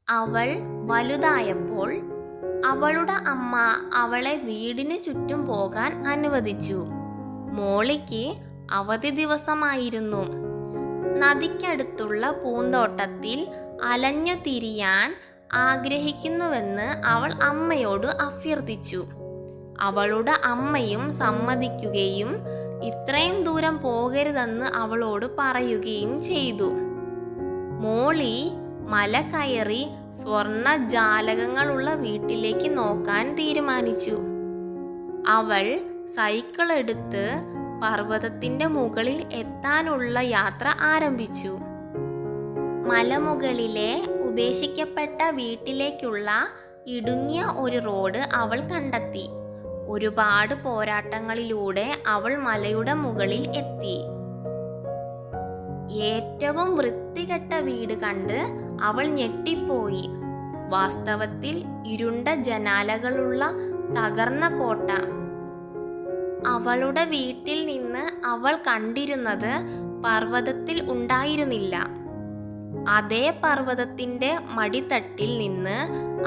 അവൾ വലുതായപ്പോൾ അവളുടെ അമ്മ അവളെ വീടിന് ചുറ്റും പോകാൻ അനുവദിച്ചു. മോളിക്ക് അവധി ദിവസമായിരുന്നു. നദിക്കടുത്തുള്ള പൂന്തോട്ടത്തിൽ അലഞ്ഞു തിരിയാൻ ആഗ്രഹിക്കുന്നുവെന്ന് അവൾ അമ്മയോട് അഭ്യർത്ഥിച്ചു. അവളുടെ അമ്മയും സമ്മതിക്കുകയും ഇത്രയും ദൂരം പോകരുതെന്ന് അവളോട് പറയുകയും ചെയ്തു. മോളി മല കയറി സ്വർണ്ണ ജാലകങ്ങളുള്ള വീട്ടിലേക്ക് നോക്കാൻ തീരുമാനിച്ചു. അവൾ സൈക്കിൾ എടുത്ത് പർവ്വതത്തിന്റെ മുകളിൽ എത്താനുള്ള യാത്ര ആരംഭിച്ചു. മലമുകളിലെ ഉപേക്ഷിക്കപ്പെട്ട വീട്ടിലേക്കുള്ള ഇടുങ്ങിയ ഒരു റോഡ് അവൾ കണ്ടെത്തി. ഒരുപാട് പോരാട്ടങ്ങളിലൂടെ അവൾ മലയുടെ മുകളിൽ എത്തി. ഏറ്റവും വൃത്തികെട്ട വീട് കണ്ട് അവൾ ഞെട്ടിപ്പോയി. വാസ്തവത്തിൽ ഇരുണ്ട ജനാലകളുള്ള തകർന്ന കോട്ട. അവളുടെ വീട്ടിൽ നിന്ന് അവൾ കണ്ടിരുന്നത് പർവ്വതത്തിൽ ഉണ്ടായിരുന്നില്ല. അതേ പർവ്വതത്തിന്റെ മടിത്തട്ടിൽ നിന്ന്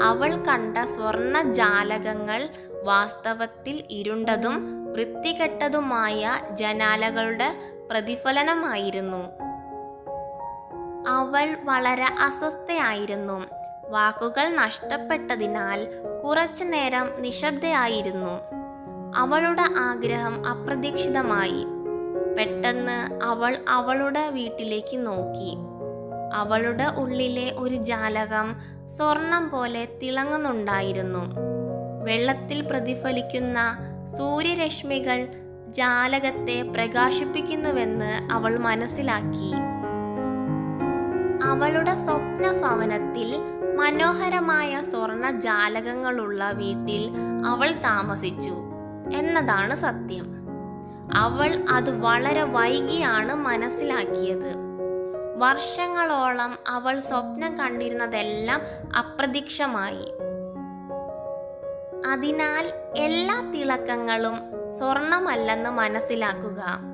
അവൾ കണ്ട സ്വർണ്ണ ജാലകങ്ങൾ വാസ്തവത്തിൽ ഇരുണ്ടതും വൃത്തികെട്ടതുമായ ജനാലകളുടെ പ്രതിഫലനമായിരുന്നു. അവൾ വളരെ അസ്വസ്ഥയായിരുന്നു. വാക്കുകൾ നഷ്ടപ്പെട്ടതിനാൽ കുറച്ചു നേരം നിശബ്ദയായിരുന്നു. അവളുടെ ആഗ്രഹം അപ്രതീക്ഷിതമായി. പെട്ടെന്ന് അവൾ അവളുടെ വീട്ടിലേക്ക് നോക്കി. അവളുടെ ഉള്ളിലെ ഒരു ജാലകം സ്വർണം പോലെ തിളങ്ങുന്നുണ്ടായിരുന്നു. വെള്ളത്തിൽ പ്രതിഫലിക്കുന്ന സൂര്യരശ്മികൾ ജാലകത്തെ പ്രകാശിപ്പിക്കുന്നുവെന്ന് അവൾ മനസ്സിലാക്കി. അവളുടെ സ്വപ്ന ഭവനത്തിൽ മനോഹരമായ സ്വർണ്ണ ജാലകങ്ങളുള്ള വീട്ടിൽ അവൾ താമസിച്ചു എന്നതാണ് സത്യം. അവൾ അത് വളരെ വൈകിയാണ് മനസ്സിലാക്കിയത്. വർഷങ്ങളോളം അവൾ സ്വപ്നം കണ്ടിരുന്നതെല്ലാം അപ്രത്യക്ഷമായി. അതിനാൽ എല്ലാ തിളക്കങ്ങളും സ്വർണമല്ലെന്ന് മനസ്സിലാക്കുക.